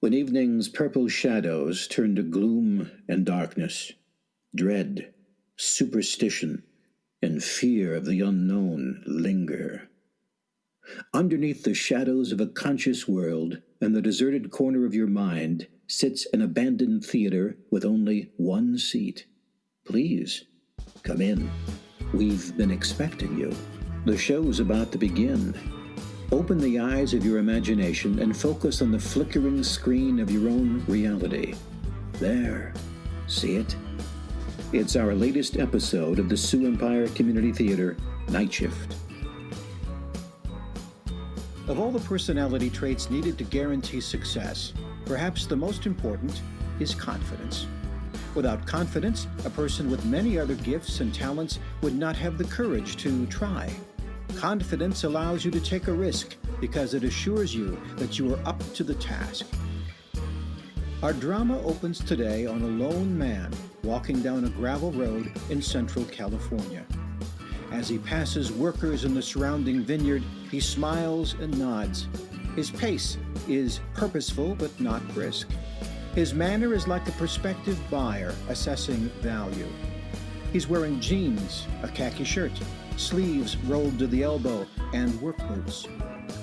When evening's purple shadows turn to gloom and darkness, dread, superstition, and fear of the unknown linger. Underneath the shadows of a conscious world, in the deserted corner of your mind, sits an abandoned theater with only one seat. Please, come in. We've been expecting you. The show's about to begin. Open the eyes of your imagination and focus on the flickering screen of your own reality. There. See it? It's our latest episode of the Sioux Empire Community Theater Night Shift. Of all the personality traits needed to guarantee success, perhaps the most important is confidence. Without confidence, a person with many other gifts and talents would not have the courage to try. Confidence allows you to take a risk because it assures you that you are up to the task. Our drama opens today on a lone man walking down a gravel road in central California. As he passes workers in the surrounding vineyard, he smiles and nods. His pace is purposeful but not brisk. His manner is like a prospective buyer assessing value. He's wearing jeans, a khaki shirt, sleeves rolled to the elbow, and work boots.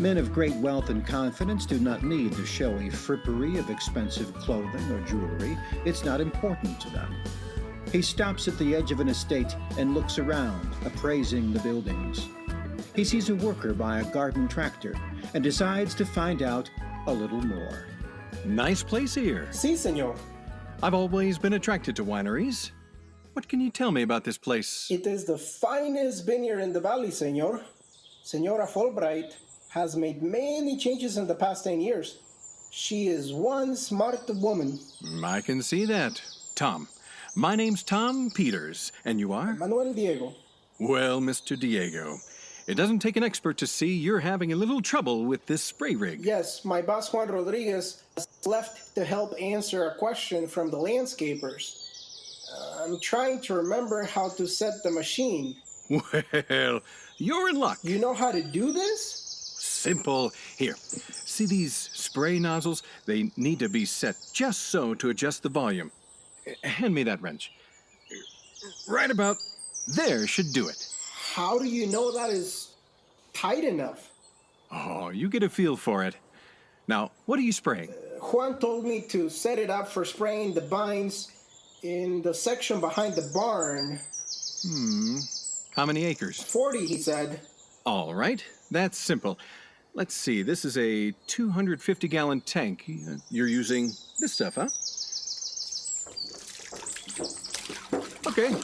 Men of great wealth and confidence do not need the showy frippery of expensive clothing or jewelry. It's not important to them. He stops at the edge of an estate and looks around, appraising the buildings. He sees a worker by a garden tractor and decides to find out a little more. Nice place here. Sí, señor. I've always been attracted to wineries. What can you tell me about this place? It is the finest vineyard in the valley, señor. Senora Fulbright has made many changes in the past 10 years. She is one smart woman. I can see that. Tom. My name's Tom Peters, and you are? Manuel Diego. Well, Mr. Diego, it doesn't take an expert to see you're having a little trouble with this spray rig. Yes, my boss Juan Rodriguez has left to help answer a question from the landscapers. I'm trying to remember how to set the machine. Well, you're in luck. You know how to do this? Simple. Here, see these spray nozzles? They need to be set just so to adjust the volume. Hand me that wrench. Right about there should do it. How do you know that is tight enough? Oh, you get a feel for it. Now, what are you spraying? Juan told me to set it up for spraying the vines in the section behind the barn. How many acres? 40, he said. All right, that's simple. Let's see, this is a 250-gallon tank. You're using this stuff, huh? Okay,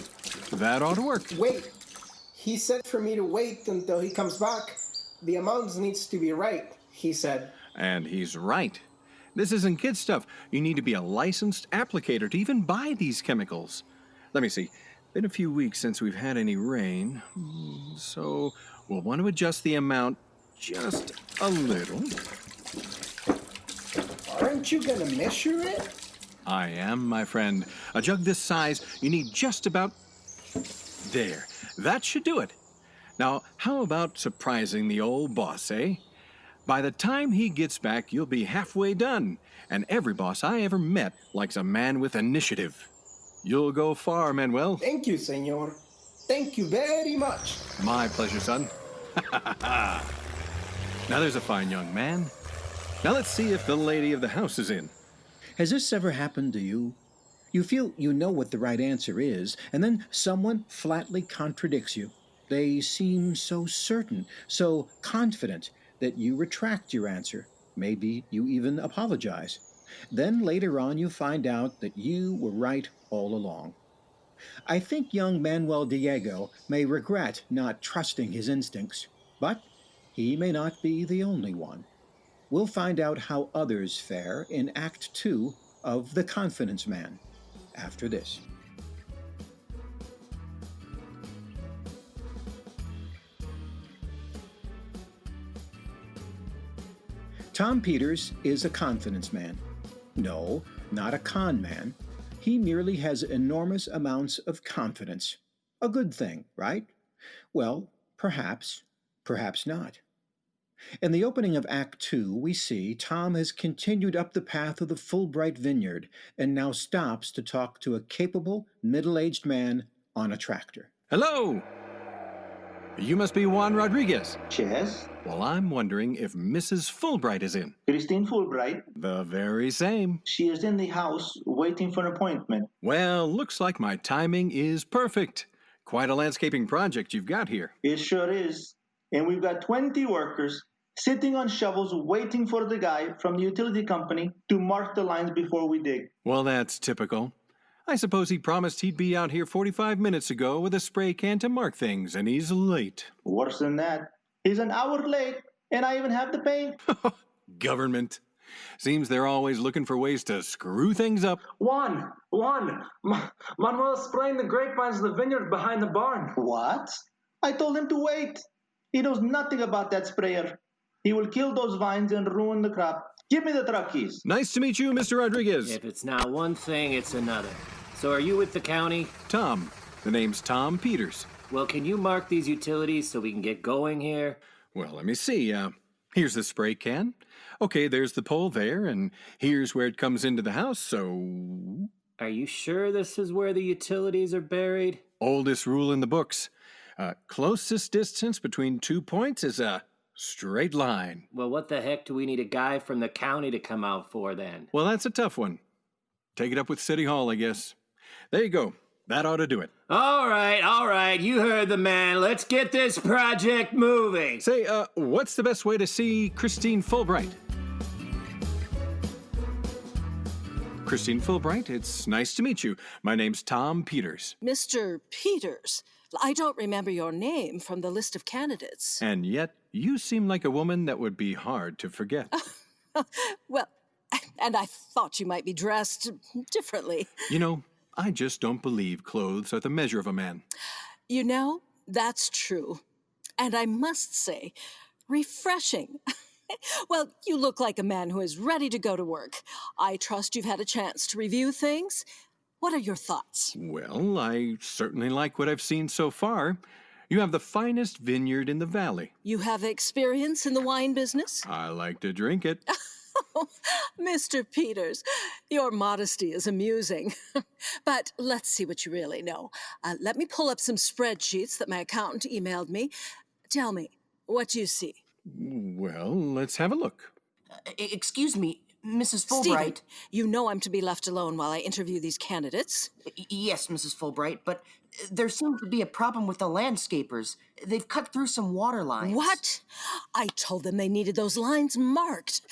that ought to work. Wait, he said for me to wait until he comes back. The amount needs to be right, he said. And he's right. This isn't kid stuff. You need to be a licensed applicator to even buy these chemicals. Let me see. Been a few weeks since we've had any rain, so we'll want to adjust the amount just a little. Aren't you gonna measure it? I am, my friend. A jug this size, you need just about there. That should do it. Now, how about surprising the old boss, eh? By the time he gets back, you'll be halfway done. And every boss I ever met likes a man with initiative. You'll go far, Manuel. Thank you, senor. Thank you very much. My pleasure, son. Now there's a fine young man. Now let's see if the lady of the house is in. Has this ever happened to you? You feel you know what the right answer is, and then someone flatly contradicts you. They seem so certain, so confident, that you retract your answer. Maybe you even apologize. Then later on you find out that you were right all along. I think young Manuel Diego may regret not trusting his instincts, but he may not be the only one. We'll find out how others fare in Act 2 of The Confidence Man after this. Tom Peters is a confidence man. No, not a con man. He merely has enormous amounts of confidence. A good thing, right? Well, perhaps, perhaps not. In the opening of Act Two, we see Tom has continued up the path of the Fulbright vineyard and now stops to talk to a capable, middle aged man on a tractor. Hello! You must be Juan Rodriguez. Yes, Well, I'm wondering if Mrs. Fulbright is in. Christine Fulbright. The very same. She is in the house waiting for an appointment. Well, looks like my timing is perfect. Quite a landscaping project you've got here. It sure is. And we've got 20 workers sitting on shovels waiting for the guy from the utility company to mark the lines before we dig. Well, that's typical. I suppose he promised he'd be out here 45 minutes ago with a spray can to mark things, and he's late. Worse than that, he's an hour late, and I even have the paint. Government. Seems they're always looking for ways to screw things up. Juan, Manuel's spraying the grapevines of the vineyard behind the barn. What? I told him to wait. He knows nothing about that sprayer. He will kill those vines and ruin the crop. Give me the truck keys. Nice to meet you, Mr. Rodriguez. If it's not one thing, it's another. So are you with the county? Tom. The name's Tom Peters. Well, can you mark these utilities so we can get going here? Well, let me see. Here's the spray can. Okay, there's the pole there, and here's where it comes into the house, so... Are you sure this is where the utilities are buried? Oldest rule in the books. Closest distance between 2 points is a straight line. Well, what the heck do we need a guy from the county to come out for then? Well, that's a tough one. Take it up with City Hall, I guess. There you go. That ought to do it. All right. You heard the man. Let's get this project moving. Say, what's the best way to see Christine Fulbright? Christine Fulbright, it's nice to meet you. My name's Tom Peters. Mr. Peters, I don't remember your name from the list of candidates. And yet, you seem like a woman that would be hard to forget. Well, and I thought you might be dressed differently. You know, I just don't believe clothes are the measure of a man. You know, that's true. And I must say, refreshing. Well, you look like a man who is ready to go to work. I trust you've had a chance to review things. What are your thoughts? Well, I certainly like what I've seen so far. You have the finest vineyard in the valley. You have experience in the wine business? I like to drink it. Mr. Peters, your modesty is amusing. But let's see what you really know. Let me pull up some spreadsheets that my accountant emailed me. Tell me, what do you see? Well, let's have a look. Excuse me, Mrs. Fulbright. Stephen, you know I'm to be left alone while I interview these candidates. Yes, Mrs. Fulbright, but there seems to be a problem with the landscapers. They've cut through some water lines. What? I told them they needed those lines marked.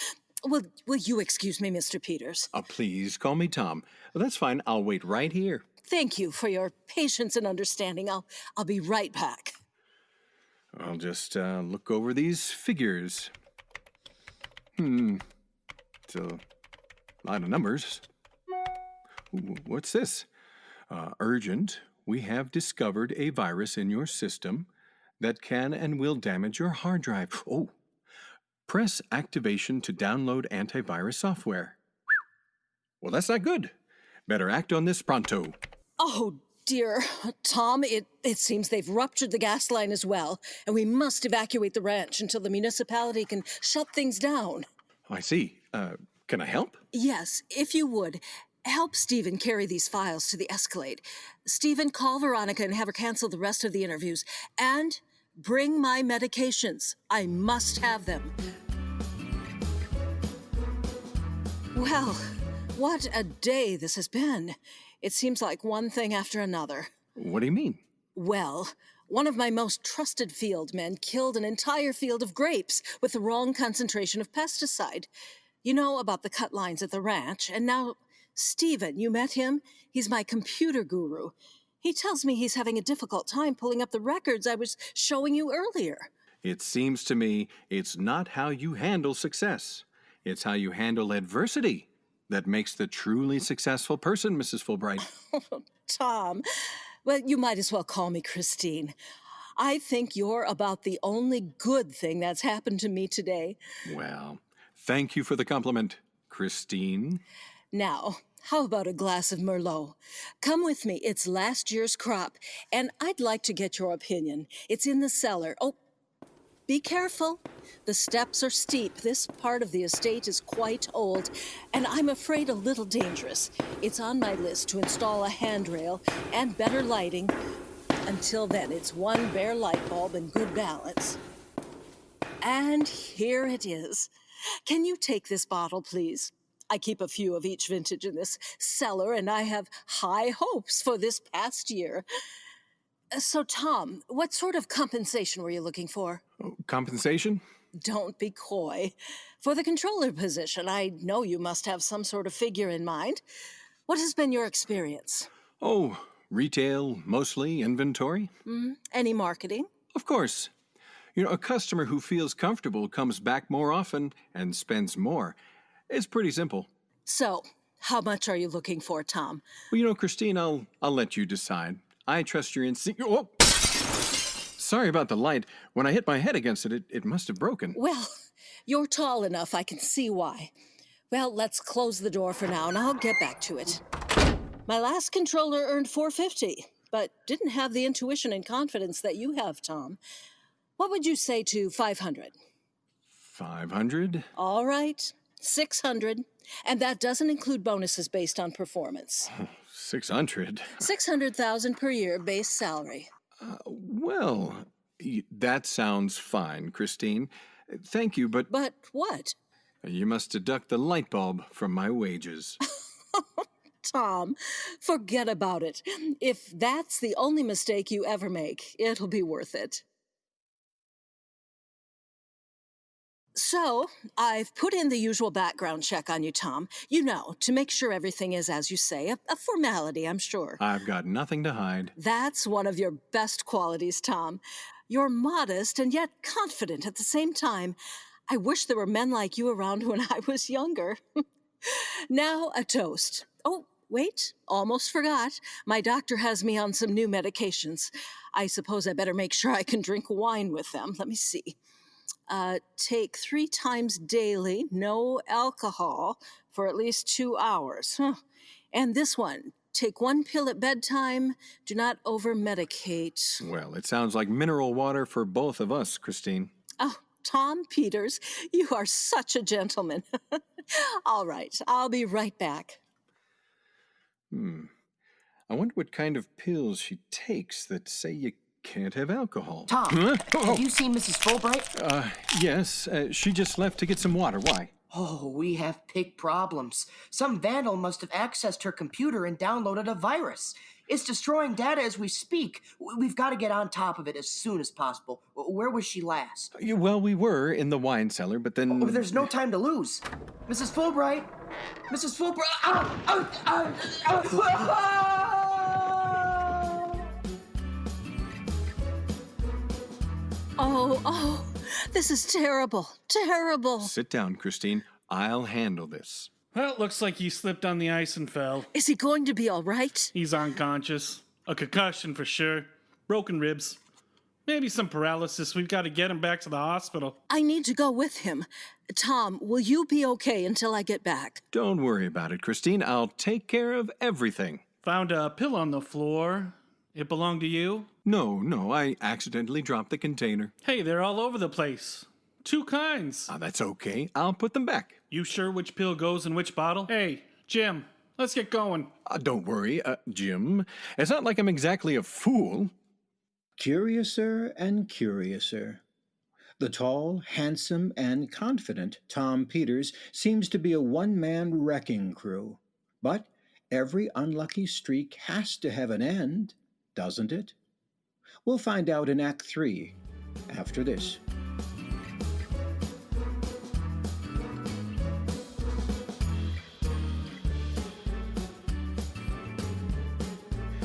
Will you excuse me, Mr. Peters? Please call me Tom. That's fine. I'll wait right here. Thank you for your patience and understanding. I'll be right back. I'll just look over these figures. It's a lot of numbers. Ooh, what's this? Urgent. We have discovered a virus in your system that can and will damage your hard drive. Oh, press activation to download antivirus software. Well, that's not good. Better act on this pronto. Oh, dear. Tom, it seems they've ruptured the gas line as well, and we must evacuate the ranch until the municipality can shut things down. I see. Can I help? Yes, if you would. Help Stephen carry these files to the Escalade. Stephen, call Veronica and have her cancel the rest of the interviews. And bring my medications. I must have them. Well, what a day this has been. It seems like one thing after another. What do you mean? Well, one of my most trusted field men killed an entire field of grapes with the wrong concentration of pesticide. You know about the cut lines at the ranch, and now Stephen, you met him? He's my computer guru. He tells me he's having a difficult time pulling up the records I was showing you earlier. It seems to me it's not how you handle success. It's how you handle adversity that makes the truly successful person, Mrs. Fulbright. Tom, well, you might as well call me Christine. I think you're about the only good thing that's happened to me today. Well, thank you for the compliment, Christine. Now, how about a glass of Merlot? Come with me. It's last year's crop, and I'd like to get your opinion. It's in the cellar. Oh, Be careful. The steps are steep. This part of the estate is quite old, and I'm afraid a little dangerous. It's on my list to install a handrail and better lighting. Until then, it's one bare light bulb and good balance. And here it is. Can you take this bottle, please? I keep a few of each vintage in this cellar, and I have high hopes for this past year. So, Tom, what sort of compensation were you looking for? Compensation? Don't be coy. For the controller position, I know you must have some sort of figure in mind. What has been your experience? Oh, retail, mostly, inventory? Any marketing? Of course. A customer who feels comfortable comes back more often and spends more. It's pretty simple. So, how much are you looking for, Tom? Well, Christine, I'll let you decide. I trust your instinct. Whoa! Sorry about the light. When I hit my head against it, it must have broken. Well, you're tall enough, I can see why. Well, let's close the door for now, and I'll get back to it. My last controller earned $450, but didn't have the intuition and confidence that you have, Tom. What would you say to $500? $500? All right, $600, and that doesn't include bonuses based on performance. $600? $600,000 per year base salary. Well, that sounds fine, Christine. Thank you, but... But what? You must deduct the light bulb from my wages. Tom, forget about it. If that's the only mistake you ever make, it'll be worth it. So, I've put in the usual background check on you, Tom. To make sure everything is as you say. A formality, I'm sure. I've got nothing to hide. That's one of your best qualities, Tom. You're modest and yet confident at the same time. I wish there were men like you around when I was younger. Now, a toast. Oh, wait, almost forgot. My doctor has me on some new medications. I suppose I better make sure I can drink wine with them. Let me see. Take 3 times daily, no alcohol, for at least 2 hours. And this one, take 1 pill at bedtime, do not over-medicate. Well, it sounds like mineral water for both of us, Christine. Oh, Tom Peters, you are such a gentleman. All right, I'll be right back. I wonder what kind of pills she takes that say you can't have alcohol. Tom, Huh? have you seen Mrs. Fulbright? Yes. She just left to get some water. Why? Oh, we have big problems. Some vandal must have accessed her computer and downloaded a virus. It's destroying data as we speak. We've got to get on top of it as soon as possible. Where was she last? Well, we were in the wine cellar, but then... Oh, there's no time to lose. Mrs. Fulbright! Mrs. Fulbright! Oh, this is terrible, terrible. Sit down, Christine. I'll handle this. Well, it looks like he slipped on the ice and fell. Is he going to be all right? He's unconscious. A concussion for sure. Broken ribs. Maybe some paralysis. We've got to get him back to the hospital. I need to go with him. Tom, will you be okay until I get back? Don't worry about it, Christine. I'll take care of everything. Found a pill on the floor. It belonged to you? No, I accidentally dropped the container. Hey, they're all over the place. 2 kinds. That's okay. I'll put them back. You sure which pill goes in which bottle? Hey, Jim, let's get going. Don't worry, Jim. It's not like I'm exactly a fool. Curiouser and curiouser. The tall, handsome, and confident Tom Peters seems to be a one-man wrecking crew. But every unlucky streak has to have an end, doesn't it? We'll find out in Act 3, after this.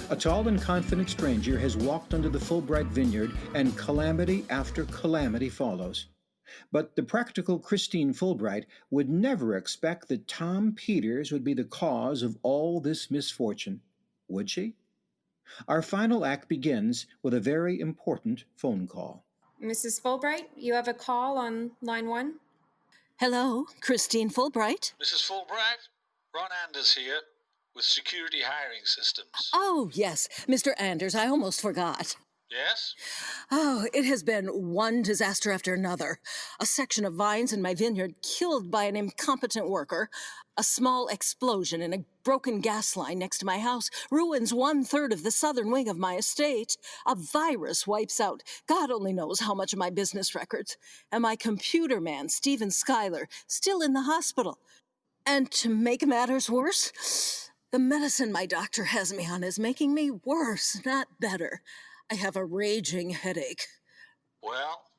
A tall and confident stranger has walked under the Fulbright vineyard, and calamity after calamity follows. But the practical Christine Fulbright would never expect that Tom Peters would be the cause of all this misfortune, would she? Our final act begins with a very important phone call. Mrs. Fulbright, you have a call on line 1. Hello, Christine Fulbright. Mrs. Fulbright, Ron Anders here with Security Hiring Systems. Oh, yes, Mr. Anders, I almost forgot. Yes? Oh, it has been one disaster after another. A section of vines in my vineyard killed by an incompetent worker. A small explosion in a broken gas line next to my house ruins 1/3 of the southern wing of my estate. A virus wipes out God only knows how much of my business records. And my computer man, Stephen Schuyler, still in the hospital. And to make matters worse, the medicine my doctor has me on is making me worse, not better. I have a raging headache. Well,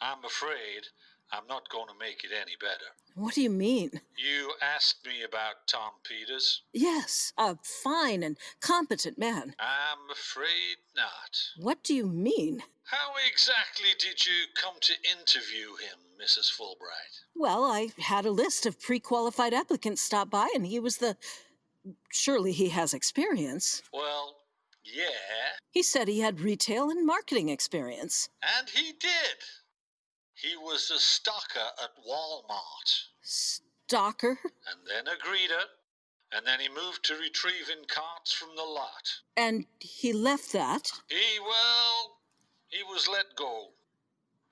I'm afraid I'm not going to make it any better. What do you mean? You asked me about Tom Peters? Yes, a fine and competent man. I'm afraid not. What do you mean? How exactly did you come to interview him, Mrs. Fulbright? Well, I had a list of pre-qualified applicants stop by, and he was the... Surely he has experience. Well, yeah. He said he had retail and marketing experience. And he did. He was a stocker at Walmart. Stalker? And then a greeter. And then he moved to retrieving carts from the lot. And he left that? He was let go.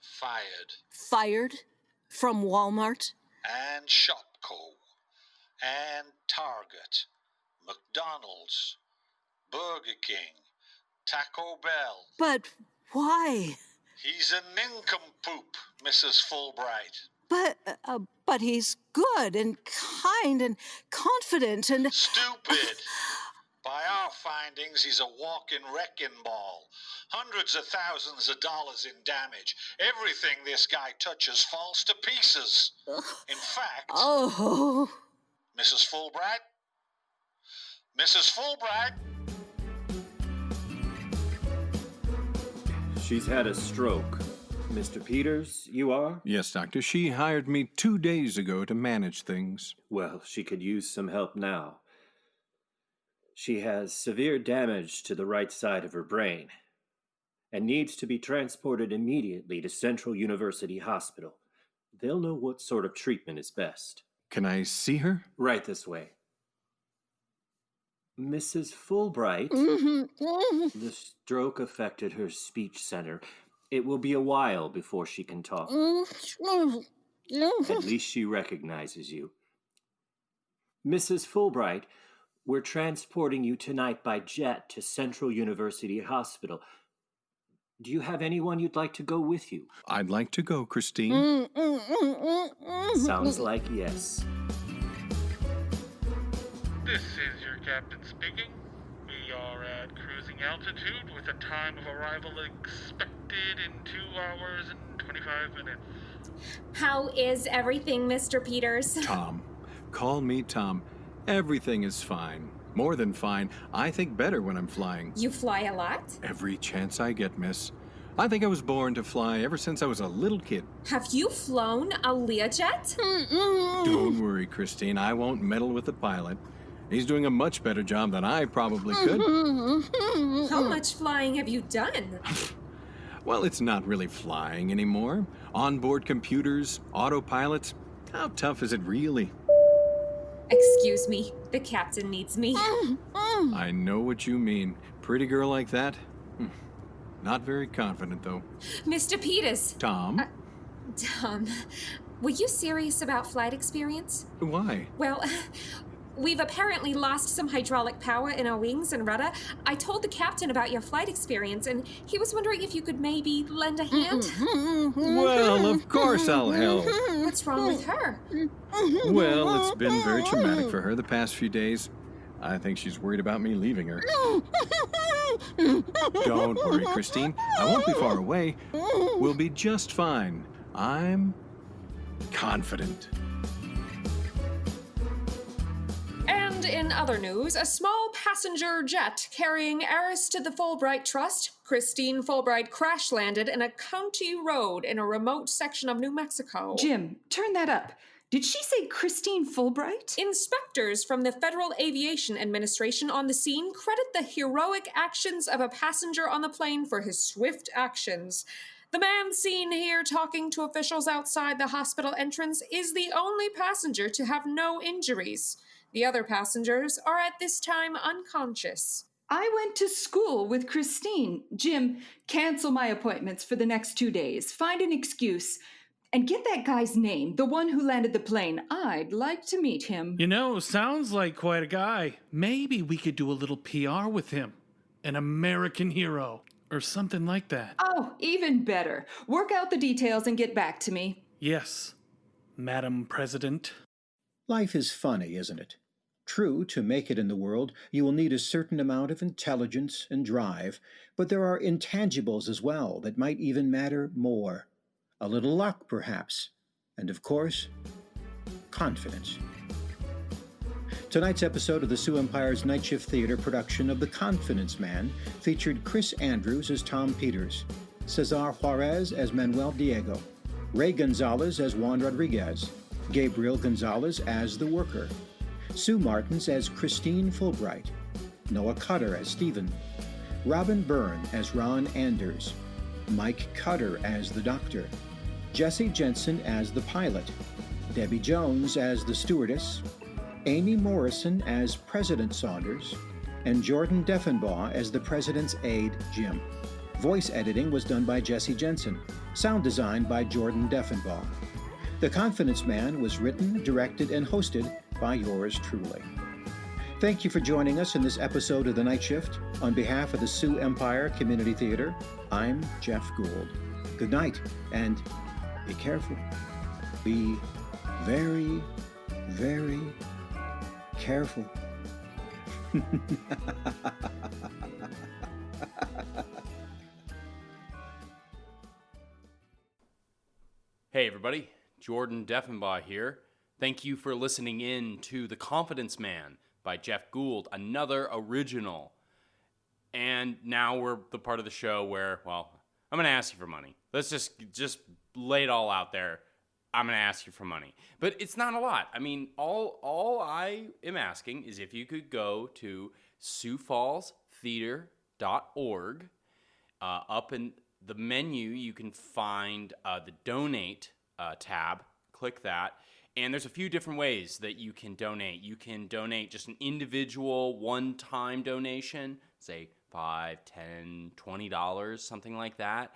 Fired. Fired? From Walmart? And Shopco. And Target. McDonald's. Burger King. Taco Bell. But why? He's a nincompoop, Mrs. Fulbright. But he's good and kind and confident and... Stupid. By our findings, he's a walking wrecking ball. Hundreds of thousands of dollars in damage. Everything this guy touches falls to pieces. In fact... Oh... Mrs. Fulbright? Mrs. Fulbright? She's had a stroke. Mr. Peters, you are? Yes, Doctor. She hired me 2 days ago to manage things. Well, she could use some help now. She has severe damage to the right side of her brain and needs to be transported immediately to Central University Hospital. They'll know what sort of treatment is best. Can I see her? Right this way. Mrs. Fulbright, the stroke affected her speech center. It will be a while before she can talk. At least she recognizes you. Mrs. Fulbright, we're transporting you tonight by jet to Central University Hospital. Do you have anyone you'd like to go with you? I'd like to go, Christine. Sounds like yes. This is your captain speaking. We are at cruising altitude with a time of arrival expected in 2 hours and 25 minutes. How is everything, Mr. Peters? Tom. Call me Tom. Everything is fine. More than fine. I think better when I'm flying. You fly a lot? Every chance I get, miss. I think I was born to fly ever since I was a little kid. Have you flown a Learjet? Don't worry, Christine. I won't meddle with the pilot. He's doing a much better job than I probably could. How much flying have you done? Well, it's not really flying anymore. Onboard computers, autopilots. How tough is it really? Excuse me, the captain needs me. I know what you mean. Pretty girl like that? Not very confident, though. Mr. Peters. Tom? Tom, were you serious about flight experience? Why? Well, we've apparently lost some hydraulic power in our wings and rudder. I told the captain about your flight experience, and he was wondering if you could maybe lend a hand. Well, of course I'll help. What's wrong with her? Well, it's been very traumatic for her the past few days. I think she's worried about me leaving her. Don't worry, Christine. I won't be far away. We'll be just fine. I'm confident. And in other news, a small passenger jet carrying heiress to the Fulbright Trust, Christine Fulbright, crash landed in a county road in a remote section of New Mexico. Jim, turn that up. Did she say Christine Fulbright? Inspectors from the Federal Aviation Administration on the scene credit the heroic actions of a passenger on the plane for his swift actions. The man seen here talking to officials outside the hospital entrance is the only passenger to have no injuries. The other passengers are at this time unconscious. I went to school with Christine. Jim, cancel my appointments for the next 2 days. Find an excuse. And get that guy's name, the one who landed the plane. I'd like to meet him. You know, sounds like quite a guy. Maybe we could do a little PR with him. An American hero. Or something like that. Oh, even better. Work out the details and get back to me. Yes, Madam President. Life is funny, isn't it? True, to make it in the world, you will need a certain amount of intelligence and drive, but there are intangibles as well that might even matter more. A little luck, perhaps, and of course, confidence. Tonight's episode of the Sioux Empire's Night Shift Theater production of The Confidence Man featured Chris Andrews as Tom Peters, Cesar Juarez as Manuel Diego, Ray Gonzalez as Juan Rodriguez, Gabriel Gonzalez as The Worker, Sue Martins as Christine Fulbright, Noah Cutter as Stephen, Robin Byrne as Ron Anders, Mike Cutter as the Doctor, Jesse Jensen as the Pilot, Debbie Jones as the Stewardess, Amy Morrison as President Saunders, and Jordan Deffenbaugh as the President's aide, Jim. Voice editing was done by Jesse Jensen, sound design by Jordan Deffenbaugh. The Confidence Man was written, directed, and hosted by yours truly. Thank you for joining us in this episode of The Night Shift. On behalf of the Sioux Empire Community Theater, I'm Jeff Gould. Good night, and be careful. Be very, very careful. Hey everybody, Jordan Deffenbaugh here. Thank you for listening in to The Confidence Man by Jeff Gould, another original. And now we're the part of the show where, well, I'm going to ask you for money. Let's just lay it all out there. I'm going to ask you for money. But it's not a lot. I mean, all I am asking is if you could go to SiouxFallsTheater.org. Up in the menu, you can find the Donate tab. Click that. And there's a few different ways that you can donate. You can donate just an individual one-time donation, say $5, $10, $20, something like that.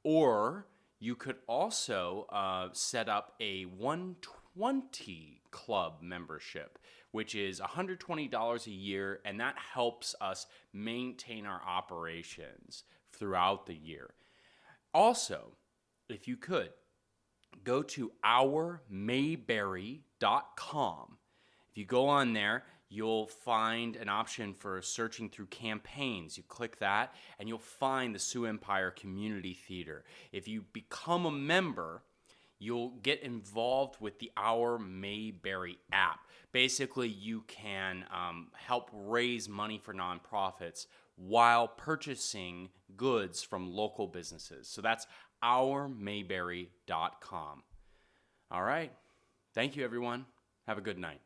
Or you could also set up a 120 club membership, which is $120 a year, and that helps us maintain our operations throughout the year. Also, if you could, go to ourmayberry.com. If you go on there, you'll find an option for searching through campaigns. You click that, and you'll find the Sioux Empire Community Theater. If you become a member, you'll get involved with the Our Mayberry app. Basically, you can help raise money for nonprofits while purchasing goods from local businesses. So that's ourmayberry.com. All right. Thank you, everyone. Have a good night.